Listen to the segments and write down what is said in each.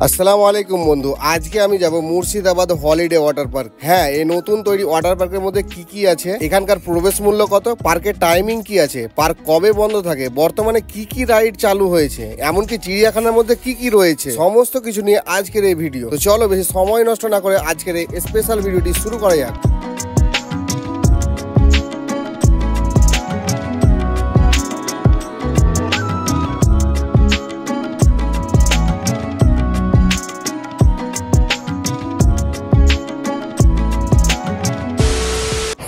আসসালামু আলাইকুম বন্ধু, আজকে আমি যাব মুর্শিদাবাদ হলিডে ওয়াটার পার্ক। হ্যাঁ, এই নতুন তৈরি ওয়াটার পার্কের মধ্যে কি কি আছে, এখানকার প্রবেশ মূল্য কত, পার্কের টাইমিং কি আছে, পার্ক কবে বন্ধ থাকে, বর্তমানে কি কি রাইড চালু হয়েছে, এমনকি চিড়িয়াখানার মধ্যে কি কি রয়েছে, সমস্ত কিছু নিয়ে আজকের এই ভিডিও। তো চলো বেশি সময় নষ্ট না করে আজকের এই স্পেশাল ভিডিওটি শুরু করা যাক।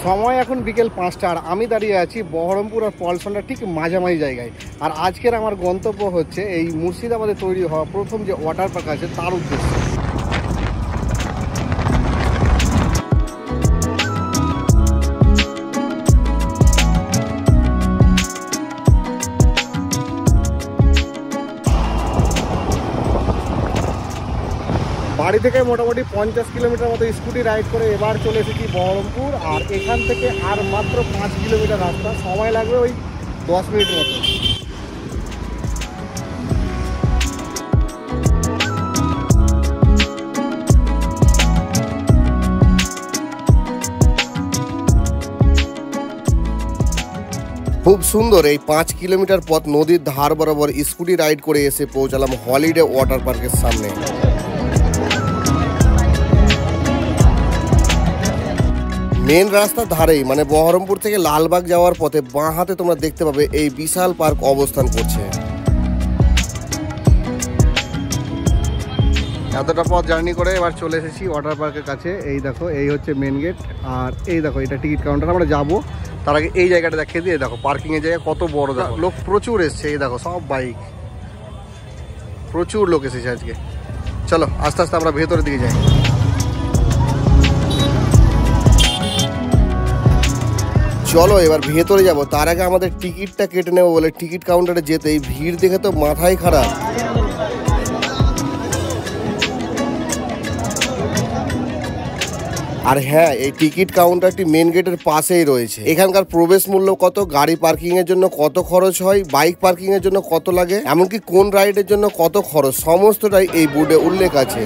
সময় এখন বিকেল 5টা আর আমি দাঁড়িয়ে আছি বহরমপুর আর পলসনটা ঠিক মাঝামাঝি জায়গায়। আর আজকের আমার গন্তব্য হচ্ছে এই মুর্শিদাবাদে তৈরি হওয়া প্রথম যে ওয়াটার পার্ক আছে তার উদ্দেশ্যে। বাড়ি থেকে মোটামুটি 50 কিলোমিটার মতো স্কুটি রাইড করে এবার চলে এসেছি বহরমপুর। আর এখান থেকে আর মাত্র 5 কিলোমিটার রাস্তা, সময় লাগবে ওই 10 মিনিট মতো। খুব সুন্দর এই 5 কিলোমিটার পথ নদীর ধার বরাবর স্কুটি রাইড করে এসে পৌঁছালাম হলিডে ওয়াটার পার্কের সামনে। মেন রাস্তার ধারেই মানে বহরমপুর থেকে লালবাগ যাওয়ার পথে বাঁ হাতে তোমরা দেখতে পাবে এই বিশাল পার্ক অবস্থান করছে। এতটা পথ জার্নি করে এবার চলে এসেছি ওয়াটার পার্কের কাছে। এই দেখো, এই হচ্ছে মেন গেট আর এই দেখো এটা টিকিট কাউন্টার। আমরা যাবো তার আগে এই জায়গাটা দেখিয়ে দিয়ে দেখো পার্কিং এর জায়গা কত বড়। দেখো লোক প্রচুর এসছে, এই দেখো সব বাইক, প্রচুর লোক এসেছে আজকে। চলো আস্তে আস্তে আমরা ভেতরের দিকে যাই। চলো এবার ভেতরে যাব, তার আগে আমাদের টিকিটটা কেটে নেবো বলে টিকিট কাউন্টারে যেতেই ভিড় দেখে তো মাথাই খারাপ। আর হ্যাঁ, এই টিকিট কাউন্টারটি মেন গেটের পাশেই রয়েছে। এখানকার প্রবেশ মূল্য কত, গাড়ি পার্কিং এর জন্য কত খরচ হয়, বাইক পার্কিং এর জন্য কত লাগে, এমনকি কোন রাইডের জন্য কত খরচ, সমস্তটাই এই বোর্ডে উল্লেখ আছে।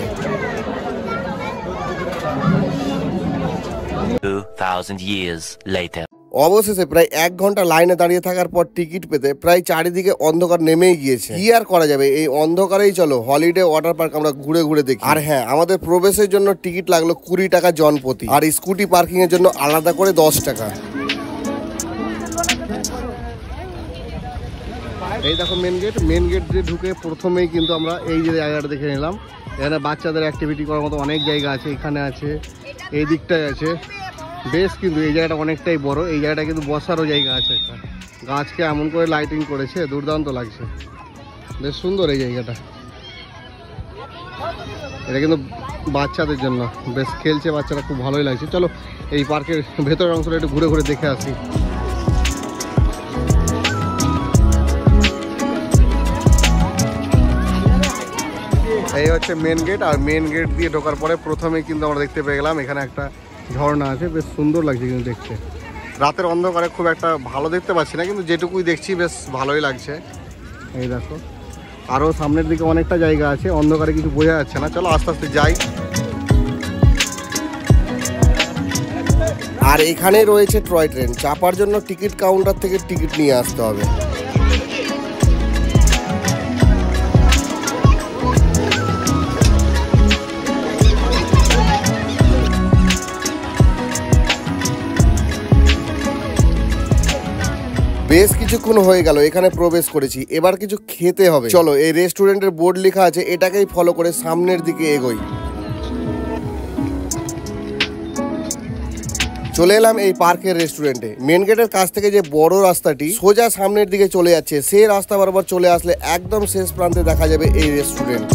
2000 years later. অবশেষে প্রায় 1 ঘন্টা লাইনে দাঁড়িয়ে থাকার পর টিকিট পেতে প্রায় চারিদিকে অন্ধকার নেমেই গিয়েছে। কি আর করা যাবে, এই অন্ধকারেই চলো হলিডে ওয়াটার পার্ক আমরা ঘুরে ঘুরে দেখি। আর হ্যাঁ, আমাদের প্রবেশের জন্য টিকিট লাগলো 20 টাকা জনপ্রতি, আর স্কুটি পার্কিং এর জন্য আলাদা করে 10 টাকা। এই দেখো মেন গেট দিয়ে ঢুকে প্রথমেই কিন্তু আমরা এই যে জায়গাটা দেখে নিলাম। এখানে বাচ্চাদের অ্যাক্টিভিটি করার মতো অনেক জায়গা আছে, এখানে আছে, এই দিকটায় আছে বেশ। কিন্তু এই জায়গাটা অনেকটাই বড়, এই জায়গাটা কিন্তু বসারও জায়গা আছে একটা। গাছকে এমন করে লাইটিং করেছে, দুর্দান্ত লাগছে, বেশ সুন্দর এই জায়গাটা। এটা কিন্তু বাচ্চাদের জন্য বেশ খেলছে বাচ্চারা, খুব ভালোই লাগছে। চলো এই পার্কের ভেতরের অংশটা একটু ঘুরে ঘুরে দেখে আসি। এই হচ্ছে মেন গেট, আর মেন গেট দিয়ে ঢোকার পরে প্রথমেই কিন্তু আমরা দেখতে পেয়ে গেলাম এখানে একটা ঝর্ণা আছে, বেশ সুন্দর লাগছে কিন্তু দেখতে। রাতের অন্ধকারে খুব একটা ভালো দেখতে পাচ্ছি না, কিন্তু যেটুকুই দেখছি বেশ ভালোই লাগছে। এই দেখো আরও সামনের দিকে অনেকটা জায়গা আছে, অন্ধকারে কিছু বোঝা যাচ্ছে না। চলো আস্তে আস্তে যাই। আর এখানে রয়েছে টয় ট্রেন, চাপার জন্য টিকিট কাউন্টার থেকে টিকিট নিয়ে আসতে হবে। বেশ কিছুক্ষণ হয়ে গেল এখানে প্রবেশ করেছি, এবার কিছু খেতে হবে। চলো এই রেস্টুরেন্টের বোর্ড লেখা আছে, এটাকেই ফলো করে সামনের দিকে এগোই। চলে এলাম এই পার্কের রেস্টুরেন্টে। মেন গেটের কাছ থেকে যে বড় রাস্তাটি সোজা সামনের দিকে চলে যাচ্ছে, সেই রাস্তা বরাবর চলে আসলে একদম শেষ প্রান্তে দেখা যাবে এই রেস্টুরেন্ট।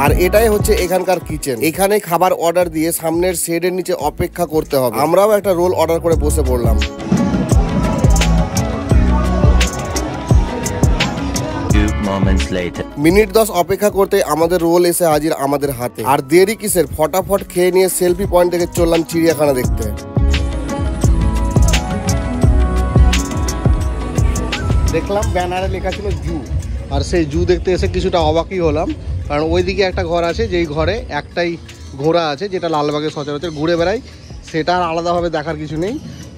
আর এটাই হচ্ছে এখানকার কিচেন। এখানে খাবার অর্ডার দিয়ে সামনের শেডের নিচে অপেক্ষা করতে হবে। আমরাও একটা রোল অর্ডার করে বসে পড়লাম। মিনিট 10 অপেক্ষা করতে আমাদের রোল এসে হাজির আমাদের হাতে। আর দেরি কিসের, ফটাফট খেয়ে নিয়ে সেলফি পয়েন্ট থেকে চললাম চিড়িয়াখানা দেখতে। দেখলাম ব্যানারে লেখা ছিল জু, আর সেই জু দেখতে এসে কিছুটা অবাকই হলাম, কারণ ওইদিকে একটা ঘর আছে যেই ঘরে একটাই ঘোড়া আছে যেটা লালবাগে সচরাচর ঘুরে বেড়ায়, সেটা আর আলাদাভাবে দেখার কিছু নেই।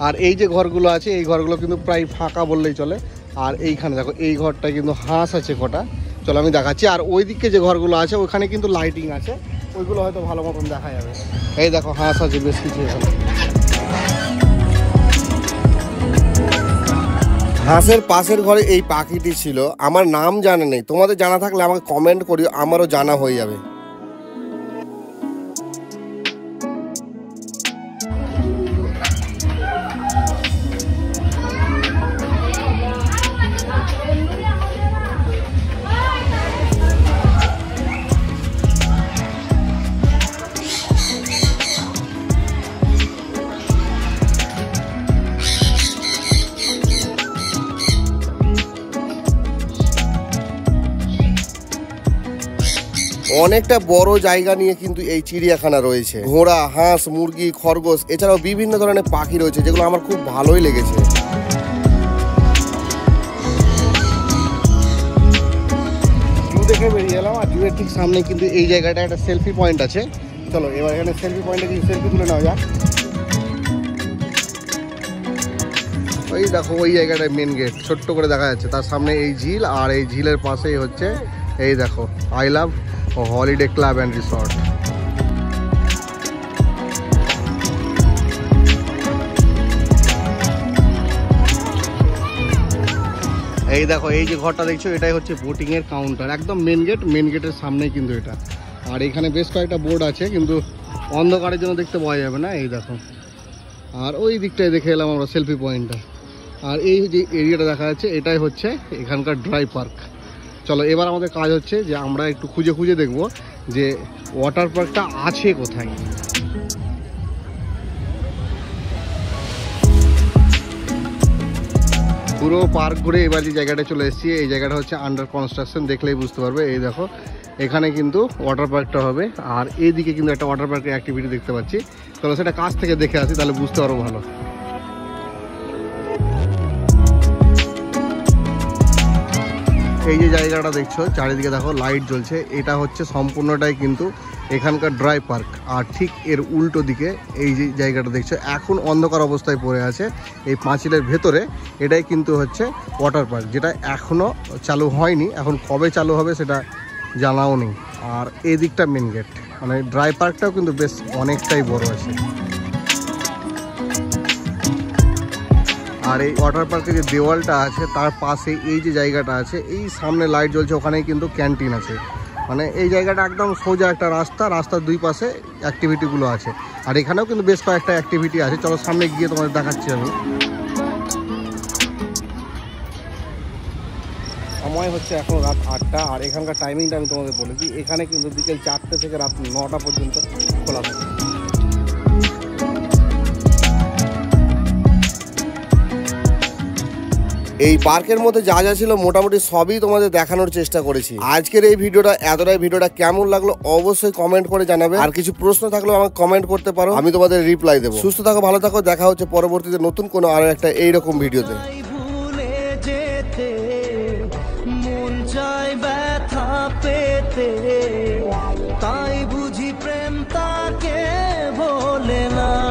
আর এই যে ঘরগুলো আছে এই ঘরগুলো কিন্তু প্রায় ফাঁকা বললেই চলে। আর এইখানে দেখো এই ঘরটায় কিন্তু হাঁস আছে কটা, চলো আমি দেখাচ্ছি। আর ওই দিকে যে ঘরগুলো আছে ওখানে কিন্তু লাইটিং আছে, ওইগুলো হয়তো ভালো মতন দেখা যাবে। এই দেখো হাঁস আছে বেশ কিছু এখানে। হাঁসের পাশের ঘরে এই পাখিটি ছিল, আমার নাম জানা নেই, তোমাদের জানা থাকলে আমাকে কমেন্ট করিও, আমারও জানা হয়ে যাবে। অনেকটা বড় জায়গা নিয়ে কিন্তু এই চিড়িয়াখানা রয়েছে। ঘোড়া, হাঁস, মুরগি, খরগোশ এছাড়াও বিভিন্ন ধরনের পাখি রয়েছে, যেগুলো আমার খুব ভালোই লেগেছে। জু দেখে বেরিয়ে এলাম, আর জুয়ের ঠিক সামনে কিন্তু এই জায়গাটা একটা সেলফি পয়েন্ট আছে। চলো এবার এখানে সেলফি পয়েন্টে কিছু সেলফি তুলে নেওয়া যাক। ওই দেখো ওই জায়গাটায় মেন গেট ছোট্ট করে দেখা যাচ্ছে, তার সামনে এই ঝিল, আর এই ঝিলের পাশেই হচ্ছে এই দেখো I love holiday club and resort. এই দেখো এই যে ঘরটা দেখছো এটাই হচ্ছে বোটিং এর কাউন্টার, একদম মেন গেট, মেন গেটের সামনেই কিন্তু এটা। আর এখানে বেশ কয়েকটা বোর্ড আছে কিন্তু অন্ধকারের জন্য দেখতে পাওয়া যাবে না। এই দেখো, আর ওই দিকটায় দেখে এলাম আমরা সেলফি পয়েন্টটা। আর এই যে এরিয়াটা দেখা যাচ্ছে এটাই হচ্ছে এখানকার ড্রাই পার্ক। চলো এবার আমাদের কাজ হচ্ছে যে আমরা একটু খুঁজে খুঁজে দেখব যে ওয়াটার পার্কটা আছে কোথায়। পুরো পার্ক ঘুরে এবার যে জায়গাটা চলে এসেছি, এই জায়গাটা হচ্ছে আন্ডার কনস্ট্রাকশন, দেখলেই বুঝতে পারবে। এই দেখো এখানে কিন্তু ওয়াটার পার্কটা হবে, আর এইদিকে কিন্তু একটা ওয়াটার পার্কের অ্যাক্টিভিটি দেখতে পাচ্ছি। চলো সেটা কাছ থেকে দেখে আসি, তাহলে বুঝতে পারবো ভালো। এই যে জায়গাটা দেখছো চারিদিকে দেখো লাইট জ্বলছে, এটা হচ্ছে সম্পূর্ণটাই কিন্তু এখানকার ড্রাই পার্ক। আর ঠিক এর উল্টো দিকে এই যে জায়গাটা দেখছো এখন অন্ধকার অবস্থায় পড়ে আছে এই পাঁচিলের ভেতরে, এটাই কিন্তু হচ্ছে ওয়াটার পার্ক, যেটা এখনও চালু হয়নি। এখন কবে চালু হবে সেটা জানাও নেই। আর এই দিকটা মেন গেট, মানে ড্রাই পার্কটাও কিন্তু বেশ অনেকটাই বড় আছে। আর এই ওয়াটার পার্কের যে দেওয়ালটা আছে তার পাশে এই যে জায়গাটা আছে, এই সামনে লাইট জ্বলছে, ওখানেই কিন্তু ক্যান্টিন আছে। মানে এই জায়গাটা একদম সোজা একটা রাস্তা, রাস্তার দুই পাশে অ্যাক্টিভিটিগুলো আছে। আর এখানেও কিন্তু বেশ কয়েকটা অ্যাক্টিভিটি আছে, চলো সামনে গিয়ে তোমাদের দেখাচ্ছি আমি। সময় হচ্ছে এখন রাত 8টা, আর এখানকার টাইমিংটা আমি তোমাদের বলে দিই, এখানে কিন্তু বিকেল 4টে থেকে রাত 9টা পর্যন্ত খোলা থাকে। এই পার্কের মধ্যে যা যা ছিল মোটামুটি সবই তোমাদের দেখানোর চেষ্টা করেছি। আজকের এই ভিডিওটা এতটাই, ভিডিওটা কেমন লাগলো অবশ্যই কমেন্ট করে জানাবে। আর কিছু প্রশ্ন থাকলেও আমাকে কমেন্ট করতে পারো, আমি তোমাদের রিপ্লাই দেবো। সুস্থ থাকো, ভালো থাকো, দেখা হচ্ছে পরবর্তীতে নতুন কোনো আরো একটা এইরকম ভিডিওতে। মন চায় ব্যথা পেতে।